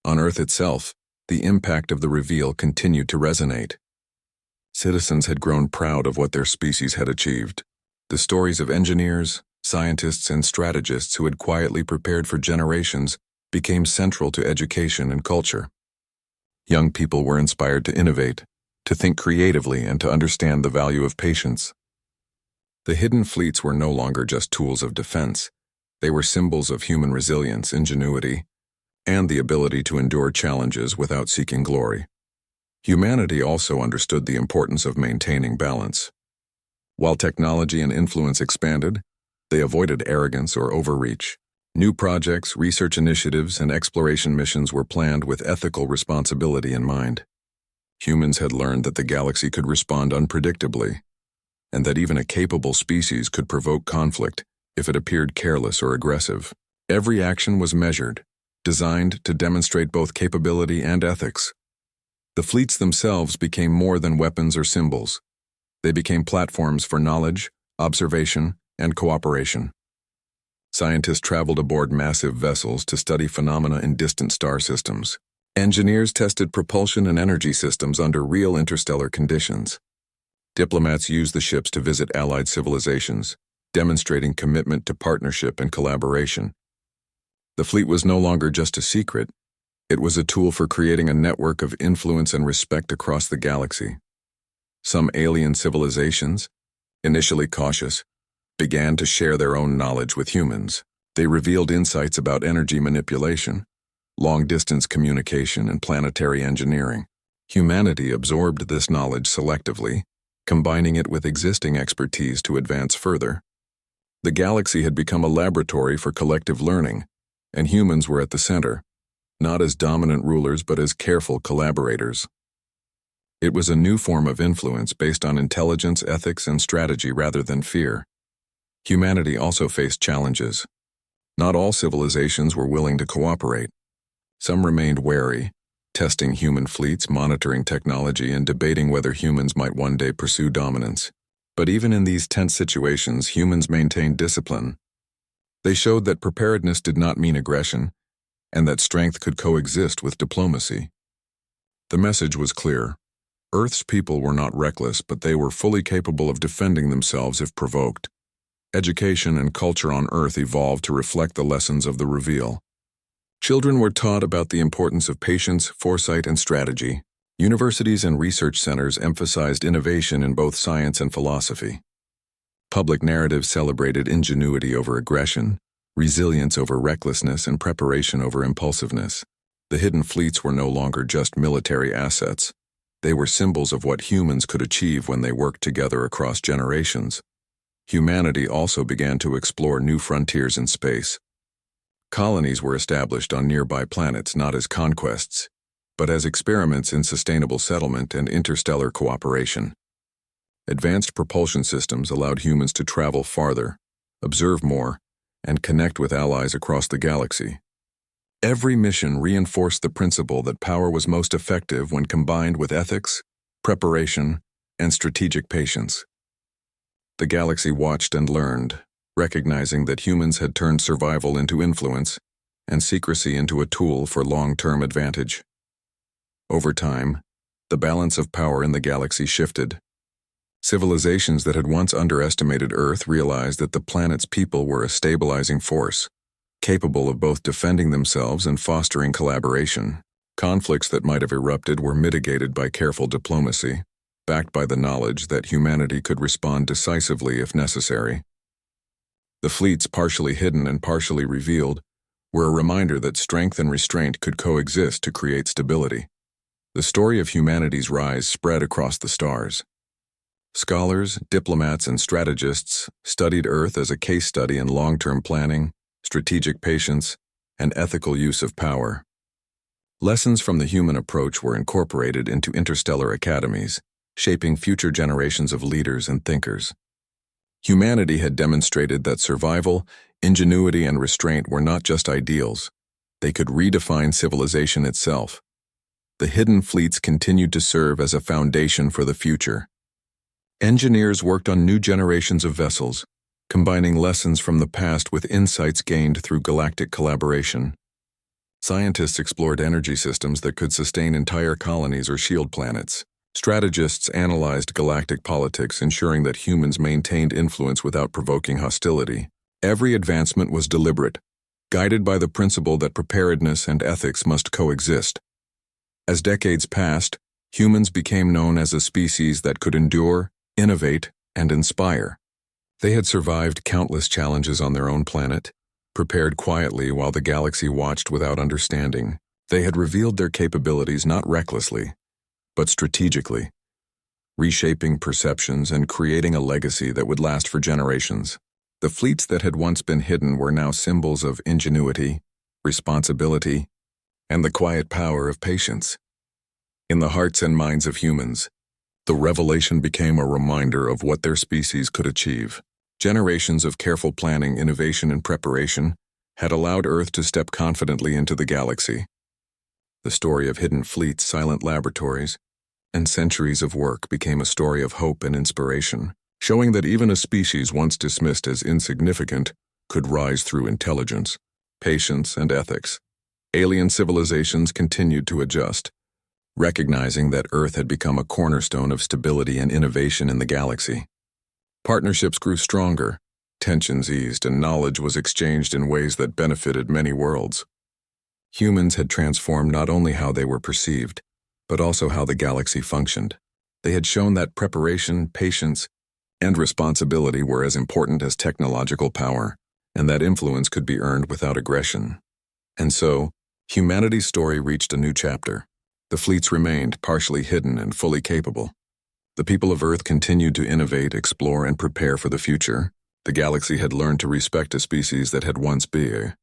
On Earth itself, the impact of the reveal continued to resonate. Citizens had grown proud of what their species had achieved. The stories of engineers, scientists, and strategists who had quietly prepared for generations became central to education and culture. Young people were inspired to innovate, to think creatively, and to understand the value of patience. The hidden fleets were no longer just tools of defense. They were symbols of human resilience, ingenuity, and the ability to endure challenges without seeking glory. Humanity also understood the importance of maintaining balance. While technology and influence expanded, they avoided arrogance or overreach. New projects, research initiatives, and exploration missions were planned with ethical responsibility in mind. Humans had learned that the galaxy could respond unpredictably, and that even a capable species could provoke conflict if it appeared careless or aggressive. Every action was measured, designed to demonstrate both capability and ethics. The fleets themselves became more than weapons or symbols. They became platforms for knowledge, observation, and cooperation. Scientists traveled aboard massive vessels to study phenomena in distant star systems. Engineers tested propulsion and energy systems under real interstellar conditions. Diplomats used the ships to visit allied civilizations, demonstrating commitment to partnership and collaboration. The fleet was no longer just a secret. It was a tool for creating a network of influence and respect across the galaxy. Some alien civilizations, initially cautious, began to share their own knowledge with humans. They revealed insights about energy manipulation, long-distance communication, and planetary engineering. Humanity absorbed this knowledge selectively, combining it with existing expertise to advance further. The galaxy had become a laboratory for collective learning, and humans were at the center, not as dominant rulers but as careful collaborators. It was a new form of influence based on intelligence, ethics, and strategy rather than fear. Humanity also faced challenges. Not all civilizations were willing to cooperate. Some remained wary, testing human fleets, monitoring technology, and debating whether humans might one day pursue dominance. But even in these tense situations, humans maintained discipline. They showed that preparedness did not mean aggression, and that strength could coexist with diplomacy. The message was clear. Earth's people were not reckless, but they were fully capable of defending themselves if provoked. Education and culture on Earth evolved to reflect the lessons of the reveal. Children were taught about the importance of patience, foresight, and strategy. Universities and research centers emphasized innovation in both science and philosophy. Public narratives celebrated ingenuity over aggression, resilience over recklessness, and preparation over impulsiveness. The hidden fleets were no longer just military assets. They were symbols of what humans could achieve when they worked together across generations. Humanity also began to explore new frontiers in space. Colonies were established on nearby planets not as conquests, but as experiments in sustainable settlement and interstellar cooperation. Advanced propulsion systems allowed humans to travel farther, observe more, and connect with allies across the galaxy. Every mission reinforced the principle that power was most effective when combined with ethics, preparation, and strategic patience. The galaxy watched and learned, recognizing that humans had turned survival into influence and secrecy into a tool for long-term advantage. Over time, the balance of power in the galaxy shifted. Civilizations that had once underestimated Earth realized that the planet's people were a stabilizing force, capable of both defending themselves and fostering collaboration. Conflicts that might have erupted were mitigated by careful diplomacy, backed by the knowledge that humanity could respond decisively if necessary. The fleets, partially hidden and partially revealed, were a reminder that strength and restraint could coexist to create stability. The story of humanity's rise spread across the stars. Scholars, diplomats, and strategists studied Earth as a case study in long-term planning, strategic patience, and ethical use of power. Lessons from the human approach were incorporated into interstellar academies, shaping future generations of leaders and thinkers. Humanity had demonstrated that survival, ingenuity, and restraint were not just ideals. They could redefine civilization itself. The hidden fleets continued to serve as a foundation for the future. Engineers worked on new generations of vessels, combining lessons from the past with insights gained through galactic collaboration. Scientists explored energy systems that could sustain entire colonies or shield planets. Strategists analyzed galactic politics, ensuring that humans maintained influence without provoking hostility. Every advancement was deliberate, guided by the principle that preparedness and ethics must coexist. As decades passed, humans became known as a species that could endure, innovate, and inspire. They had survived countless challenges on their own planet, prepared quietly while the galaxy watched without understanding. They had revealed their capabilities not recklessly, but strategically, reshaping perceptions and creating a legacy that would last for generations. The fleets that had once been hidden were now symbols of ingenuity, responsibility, and the quiet power of patience. In the hearts and minds of humans, the revelation became a reminder of what their species could achieve. Generations of careful planning, innovation, and preparation had allowed Earth to step confidently into the galaxy. The story of hidden fleets, silent laboratories, and centuries of work became a story of hope and inspiration, showing that even a species once dismissed as insignificant could rise through intelligence, patience, and ethics. Alien civilizations continued to adjust, recognizing that Earth had become a cornerstone of stability and innovation in the galaxy. Partnerships grew stronger, tensions eased, and knowledge was exchanged in ways that benefited many worlds. Humans had transformed not only how they were perceived, but also how the galaxy functioned. They had shown that preparation, patience, and responsibility were as important as technological power, and that influence could be earned without aggression. And so, humanity's story reached a new chapter. The fleets remained partially hidden and fully capable. The people of Earth continued to innovate, explore, and prepare for the future. The galaxy had learned to respect a species that had once been